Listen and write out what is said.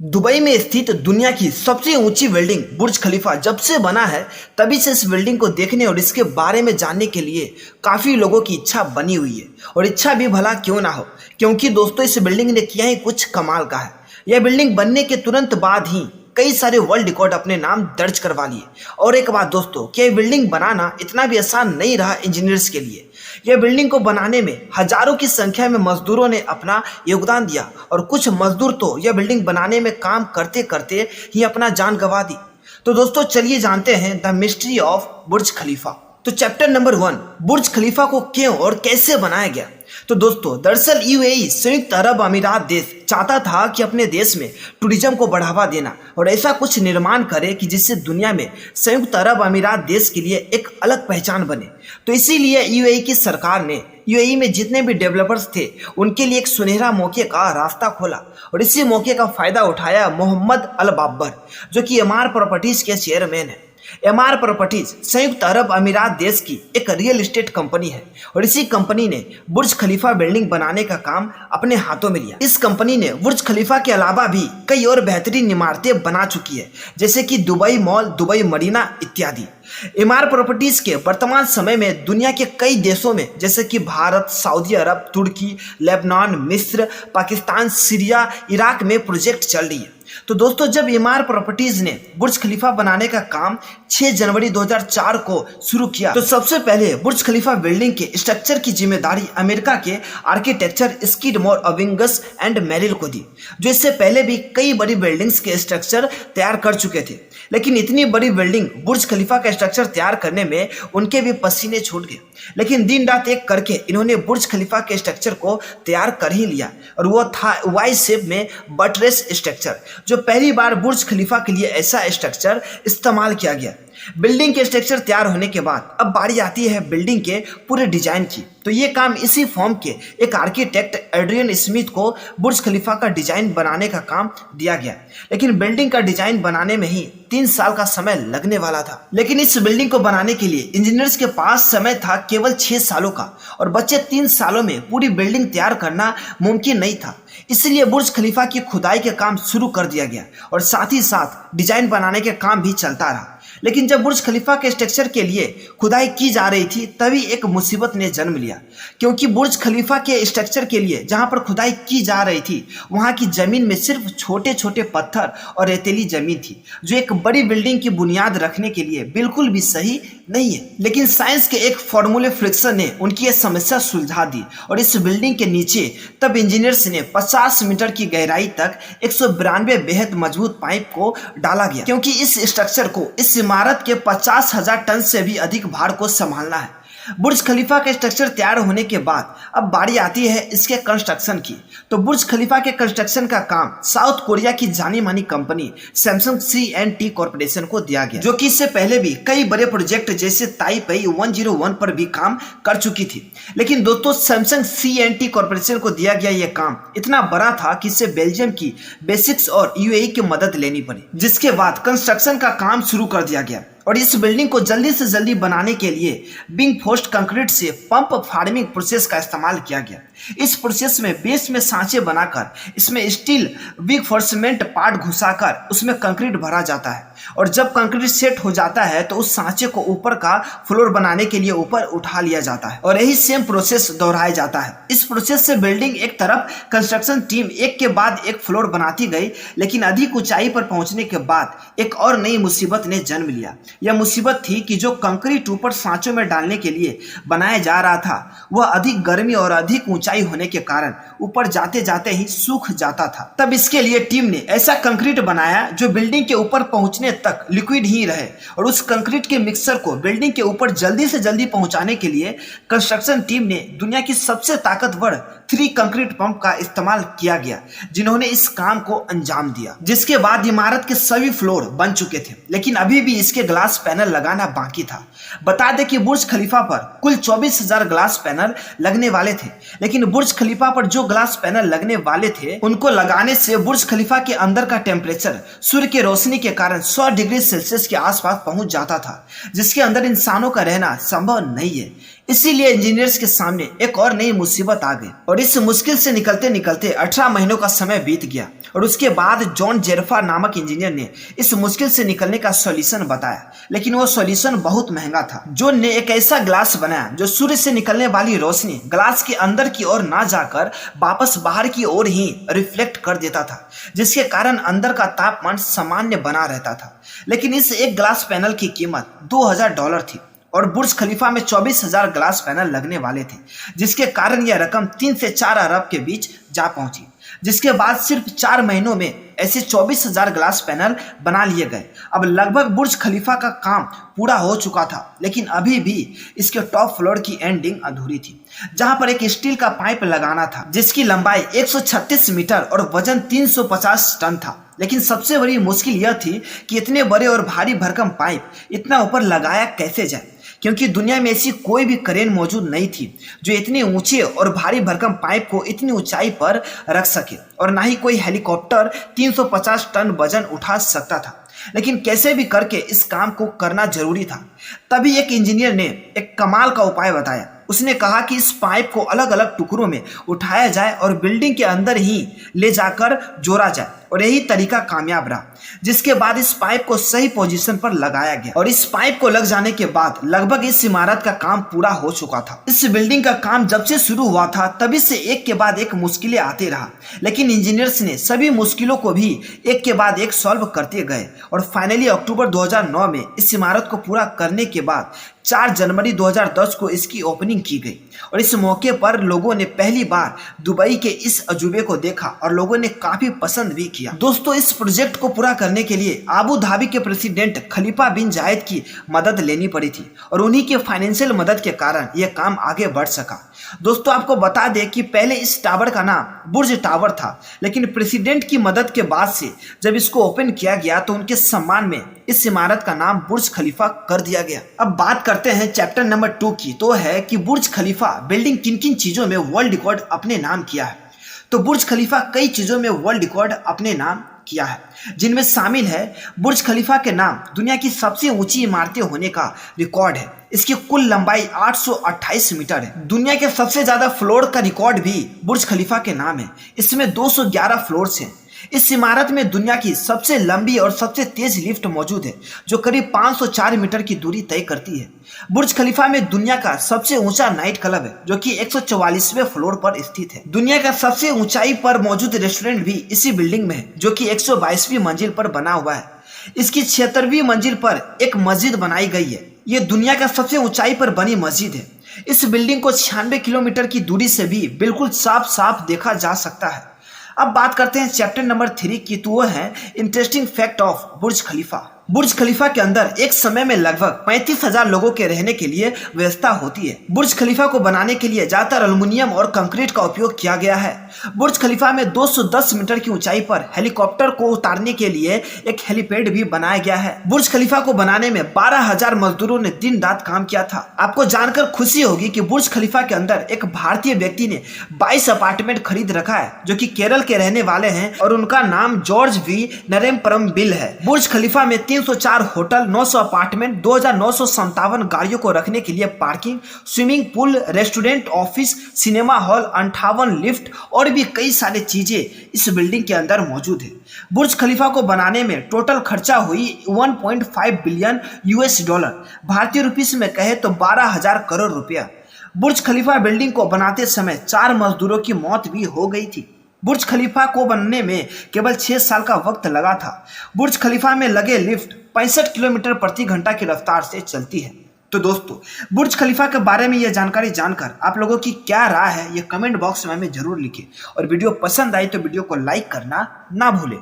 Dubai में स्थित दुनिया की सबसे ऊंची बिल्डिंग बुर्ज खलीफा जब से बना है तभी से इस बिल्डिंग को देखने और इसके बारे में जानने के लिए काफ़ी लोगों की इच्छा बनी हुई है। और इच्छा भी भला क्यों ना हो, क्योंकि दोस्तों इस बिल्डिंग ने किया ही कुछ कमाल का है। यह बिल्डिंग बनने के तुरंत बाद ही कई सारे वर्ल्ड रिकॉर्ड अपने नाम दर्ज करवा लिए। और एक बात दोस्तों, कि यह बिल्डिंग बनाना इतना भी आसान नहीं रहा इंजीनियर्स के लिए। यह बिल्डिंग को बनाने में हजारों की संख्या में मजदूरों ने अपना योगदान दिया और कुछ मजदूर तो यह बिल्डिंग बनाने में काम करते करते ही अपना जान गंवा दी। तो दोस्तों चलिए जानते हैं द मिस्ट्री ऑफ बुर्ज खलीफा। तो चैप्टर नंबर 1, बुर्ज खलीफा को क्यों और कैसे बनाया गया। तो दोस्तों दरअसल यूएई संयुक्त अरब अमीरात देश चाहता था कि अपने देश में टूरिज्म को बढ़ावा देना और ऐसा कुछ निर्माण करे कि जिससे दुनिया में संयुक्त अरब अमीरात देश के लिए एक अलग पहचान बने। तो इसीलिए यूएई की सरकार ने यूएई में जितने भी डेवलपर्स थे उनके लिए एक सुनहरा मौके का रास्ता खोला और इसी मौके का फायदा उठाया मोहम्मद अल बाबर, जो कि एमआर प्रॉपर्टीज के चेयरमैन है। एमआर प्रॉपर्टीज संयुक्त अरब अमीरात देश की एक रियल एस्टेट कंपनी है और इसी कंपनी ने बुर्ज खलीफा बिल्डिंग बनाने का काम अपने हाथों में लिया। इस कंपनी ने बुर्ज खलीफा के अलावा भी कई और बेहतरीन इमारतें बना चुकी है, जैसे कि दुबई मॉल, दुबई मरीना इत्यादि। एमआर प्रॉपर्टीज के वर्तमान समय में दुनिया के कई देशों में जैसे कि भारत, सऊदी अरब, तुर्की, लेबनान, मिस्र, पाकिस्तान, सीरिया, इराक में प्रोजेक्ट चल रही है। तो दोस्तों जब एमआर प्रॉपर्टीज ने बुर्ज खलीफा बनाने का काम 6 जनवरी 2004 को शुरू किया तो सबसे पहले बुर्ज खलीफा बिल्डिंग के स्ट्रक्चर की जिम्मेदारी अमेरिका के आर्किटेक्चर स्किडमोर, अविंगस एंड मेरिल को दी, जो इससे पहले भी कई बड़ी बिल्डिंग्स के स्ट्रक्चर तैयार कर चुके थे। लेकिन इतनी बड़ी बिल्डिंग बुर्ज खलीफा का स्ट्रक्चर तैयार करने में उनके भी पसीने छूट गए। लेकिन दिन रात एक करके इन्होंने बुर्ज खलीफा के स्ट्रक्चर को तैयार कर ही लिया और वो था वाई शेप में बटरेस स्ट्रक्चर, जो पहली बार बुर्ज खलीफा के लिए ऐसा स्ट्रक्चर इस्तेमाल किया गया। बिल्डिंग के स्ट्रक्चर तैयार होने के बाद अब बारी आती है बिल्डिंग के पूरे डिजाइन की। तो ये काम इसी फॉर्म के एक आर्किटेक्ट एड्रियन स्मिथ को बुर्ज खलीफा का डिजाइन बनाने का काम दिया गया। लेकिन बिल्डिंग का डिजाइन बनाने में ही 3 साल का समय लगने वाला था। लेकिन इस बिल्डिंग को बनाने के लिए इंजीनियर्स के पास समय था केवल 6 सालों का और बचे 3 सालों में पूरी बिल्डिंग तैयार करना मुमकिन नहीं था। इसलिए बुर्ज खलीफा की खुदाई के काम शुरू कर दिया गया और साथ ही साथ डिजाइन बनाने के काम भी चलता रहा। लेकिन जब बुर्ज खलीफा के स्ट्रक्चर के लिए खुदाई की जा रही थी तभी एक मुसीबत ने जन्म लिया, क्योंकि बुर्ज खलीफा के स्ट्रक्चर के लिए जहां पर खुदाई की जा रही थी वहां की जमीन में सिर्फ छोटे छोटे पत्थर और रेतीली जमीन थी, जो एक बड़ी बिल्डिंग की बुनियाद रखने के लिए बिल्कुल भी सही नहीं है। लेकिन साइंस के एक फॉर्मूले फ्रिक्शन ने उनकी यह समस्या सुलझा दी और इस बिल्डिंग के नीचे तब इंजीनियर्स ने 50 मीटर की गहराई तक 192 बेहद मजबूत पाइप को डाला गया, क्योंकि इस स्ट्रक्चर को इस इमारत के 50,000 टन से भी अधिक भार को संभालना है। बुर्ज खलीफा के स्ट्रक्चर तैयार होने के बाद अब बारी आती है इसके कंस्ट्रक्शन की। तो बुर्ज खलीफा के कंस्ट्रक्शन का काम साउथ कोरिया की जानी मानी कंपनी सैमसंग C&T कॉर्पोरेशन को दिया गया, जो कि इससे पहले भी कई बड़े प्रोजेक्ट जैसे ताइपेई 101 पर भी काम कर चुकी थी। लेकिन दोस्तों सैमसंग C&T कॉर्पोरेशन को दिया गया यह काम इतना बड़ा था कि इससे बेल्जियम की बेसिक्स और यूएई की मदद लेनी पड़ी, जिसके बाद कंस्ट्रक्शन का काम शुरू कर दिया गया। और इस बिल्डिंग को जल्दी से जल्दी बनाने के लिए बिंग फोस्ट कंक्रीट से पंप फार्मिंग प्रोसेस का इस्तेमाल किया गया। इस प्रोसेस में बेस में सांचे बनाकर इसमें स्टील रिइंफोर्समेंट पार्ट घुसाकर उसमें कंक्रीट भरा जाता है और जब कंक्रीट सेट हो जाता है तो उस सांचे को ऊपर का फ्लोर बनाने के लिए ऊपर उठा लिया जाता है और यही सेम प्रोसेस दोहराया जाता है। इस प्रोसेस से बिल्डिंग एक तरफ कंस्ट्रक्शन टीम एक के बाद एक फ्लोर बनाती गई, लेकिन अधिक ऊंचाई पर पहुंचने के बाद एक और नई मुसीबत ने जन्म लिया। यह मुसीबत थी कि जो कंक्रीट ऊपर सांचों में डालने के लिए बनाया जा रहा था वह अधिक गर्मी और अधिक ऊंचाई होने के कारण ऊपर जाते जाते ही सूख जाता था। तब इसके लिए टीम ने ऐसा कंक्रीट बनाया जो बिल्डिंग के ऊपर पहुंचने तक लिक्विड ही रहे और उस कंक्रीट के मिक्सर को बिल्डिंग के ऊपर जल्दी से जल्दी पहुंचाने के लिए कंस्ट्रक्शन टीम ने दुनिया की सबसे ताकतवर 3 कंक्रीट पंप का इस्तेमाल किया गया, जिन्होंने इस काम को अंजाम दिया। जिसके बाद इमारत के सभी फ्लोर बन चुके थे, लेकिन अभी भी इसके ग्लास पैनल लगाना बाकी था। बता दें कि बुर्ज खलीफा पर कुल 24,000 ग्लास पैनल लगने वाले थे, लेकिन बुर्ज खलीफा पर जो ग्लास पैनल लगने वाले थे उनको लगाने से बुर्ज खलीफा के अंदर का टेम्परेचर सूर्य की रोशनी के कारण 100 डिग्री सेल्सियस के आसपास पहुंच जाता था, जिसके अंदर इंसानों का रहना संभव नहीं है। इसीलिए इंजीनियर्स के सामने एक और नई मुसीबत आ गई और इस मुश्किल से निकलते निकलते 18 महीनों का समय बीत गया और उसके बाद जॉन जेरफा नामक इंजीनियर ने इस मुश्किल से निकलने का सॉल्यूशन बताया। लेकिन वो सॉल्यूशन बहुत महंगा था। जॉन ने एक ऐसा ग्लास बनाया जो सूर्य से निकलने वाली रोशनी ग्लास के अंदर की ओर ना जाकर वापस बाहर की ओर ही रिफ्लेक्ट कर देता था, जिसके कारण अंदर का तापमान सामान्य बना रहता था। लेकिन इस एक ग्लास पैनल की कीमत $2000 थी और बुर्ज खलीफा में 24,000 ग्लास पैनल लगने वाले थे, जिसके कारण यह रकम 3 से 4 अरब के बीच जा पहुंची। जिसके बाद सिर्फ 4 महीनों में ऐसे 24,000 ग्लास पैनल बना लिए गए। अब लगभग बुर्ज खलीफा का काम पूरा हो चुका था, लेकिन अभी भी इसके टॉप फ्लोर की एंडिंग अधूरी थी, जहां पर एक स्टील का पाइप लगाना था जिसकी लंबाई 136 मीटर और वजन 350 टन था। लेकिन सबसे बड़ी मुश्किल यह थी कि इतने बड़े और भारी भरकम पाइप इतना ऊपर लगाया कैसे जाए, क्योंकि दुनिया में ऐसी कोई भी क्रेन मौजूद नहीं थी जो इतने ऊंचे और भारी भरकम पाइप को इतनी ऊंचाई पर रख सके, और ना ही कोई हेलीकॉप्टर 350 टन वजन उठा सकता था। लेकिन कैसे भी करके इस काम को करना जरूरी था। तभी एक इंजीनियर ने एक कमाल का उपाय बताया। उसने कहा कि इस पाइप को अलग अलग टुकड़ों में उठाया जाए और बिल्डिंग के अंदर ही ले जाकर जोड़ा जाए, और यही तरीका कामयाब रहा। जिसके बाद इस पाइप को सही पोजीशन पर लगाया गया और इस पाइप को लग जाने के बाद लगभग इस इमारत का काम पूरा हो चुका था। इस बिल्डिंग का काम जब से शुरू हुआ था तभी से एक के बाद एक मुश्किलें आते रहा, लेकिन इंजीनियर्स ने सभी मुश्किलों को भी एक के बाद एक सॉल्व करते गए और फाइनली अक्टूबर 2009 में इस इमारत को पूरा करने के बाद 4 जनवरी 2010 को इसकी ओपनिंग की गई। और इस मौके पर लोगों ने पहली बार दुबई के इस अजूबे को देखा और लोगों ने काफी पसंद भी किया। दोस्तों, इस प्रोजेक्ट को पूरा करने के लिए आबू धाबी के प्रेसिडेंट खलीफा बिन जायद की मदद लेनी पड़ी थी और उन्हीं के फाइनेंशियल मदद के कारण यह काम आगे बढ़ सका। दोस्तों, आपको बता दें कि पहले इस टावर का नाम बुर्ज टावर था, लेकिन प्रेसिडेंट की मदद के बाद से जब इसको ओपन किया गया तो उनके सम्मान में इस इमारत का नाम बुर्ज खलीफा कर दिया गया। अब बात करते हैं चैप्टर नंबर 2 की, तो है कि बुर्ज खलीफा बिल्डिंग किन किन चीजों में वर्ल्ड रिकॉर्ड अपने नाम किया है। तो बुर्ज खलीफा कई चीजों में वर्ल्ड रिकॉर्ड अपने नाम किया है, जिनमें शामिल है बुर्ज खलीफा के नाम दुनिया की सबसे ऊंची इमारतें होने का रिकॉर्ड है। इसकी कुल लंबाई 828 मीटर है। दुनिया के सबसे ज्यादा फ्लोर का रिकॉर्ड भी बुर्ज खलीफा के नाम है। इसमें 211 फ्लोर्स हैं। इस इमारत में दुनिया की सबसे लंबी और सबसे तेज लिफ्ट मौजूद है, जो करीब 504 मीटर की दूरी तय करती है। बुर्ज खलीफा में दुनिया का सबसे ऊंचा नाइट क्लब है, जो कि 144वें फ्लोर पर स्थित है। दुनिया का सबसे ऊंचाई पर मौजूद रेस्टोरेंट भी इसी बिल्डिंग में है, जो कि 122वीं मंजिल पर बना हुआ है। इसकी 76वीं मंजिल पर एक मस्जिद बनाई गई है। ये दुनिया का सबसे ऊंचाई पर बनी मस्जिद है। इस बिल्डिंग को 96 किलोमीटर की दूरी से भी बिल्कुल साफ साफ देखा जा सकता है। अब बात करते हैं चैप्टर नंबर 3 की, तो वो है इंटरेस्टिंग फैक्ट ऑफ बुर्ज खलीफा। बुर्ज खलीफा के अंदर एक समय में लगभग 35,000 लोगों के रहने के लिए व्यवस्था होती है। बुर्ज खलीफा को बनाने के लिए ज्यादातर एल्युमिनियम और कंक्रीट का उपयोग किया गया है। बुर्ज खलीफा में 210 मीटर की ऊंचाई पर हेलीकॉप्टर को उतारने के लिए एक हेलीपैड भी बनाया गया है। बुर्ज खलीफा को बनाने में 12,000 मजदूरों ने दिन रात काम किया था। आपको जानकर खुशी होगी कि बुर्ज खलीफा के अंदर एक भारतीय व्यक्ति ने 22 अपार्टमेंट खरीद रखा है, जो कि केरल के रहने वाले हैं और उनका नाम जॉर्ज वी नरेमपरमबिल है। बुर्ज खलीफा में 304 होटल, 900 अपार्टमेंट, 2,957 गाड़ियों को रखने के लिए parking, swimming pool, restaurant, office, cinema hall, 58 lift और भी कई सारी चीजें इस बिल्डिंग के अंदर मौजूद है। बुर्ज खलीफा को बनाने में टोटल खर्चा हुई 1.5 बिलियन $, भारतीय रुपीस में कहे तो 12,000 करोड़ रुपया। बुर्ज खलीफा बिल्डिंग को बनाते समय 4 मजदूरों की मौत भी हो गई थी। बुर्ज खलीफा को बनने में केवल 6 साल का वक्त लगा था। बुर्ज खलीफा में लगे लिफ्ट 65 किलोमीटर प्रति घंटा की रफ्तार से चलती है। तो दोस्तों, बुर्ज खलीफा के बारे में यह जानकारी जानकर आप लोगों की क्या राय है, ये कमेंट बॉक्स में हमें जरूर लिखें और वीडियो पसंद आई तो वीडियो को लाइक करना ना भूलें।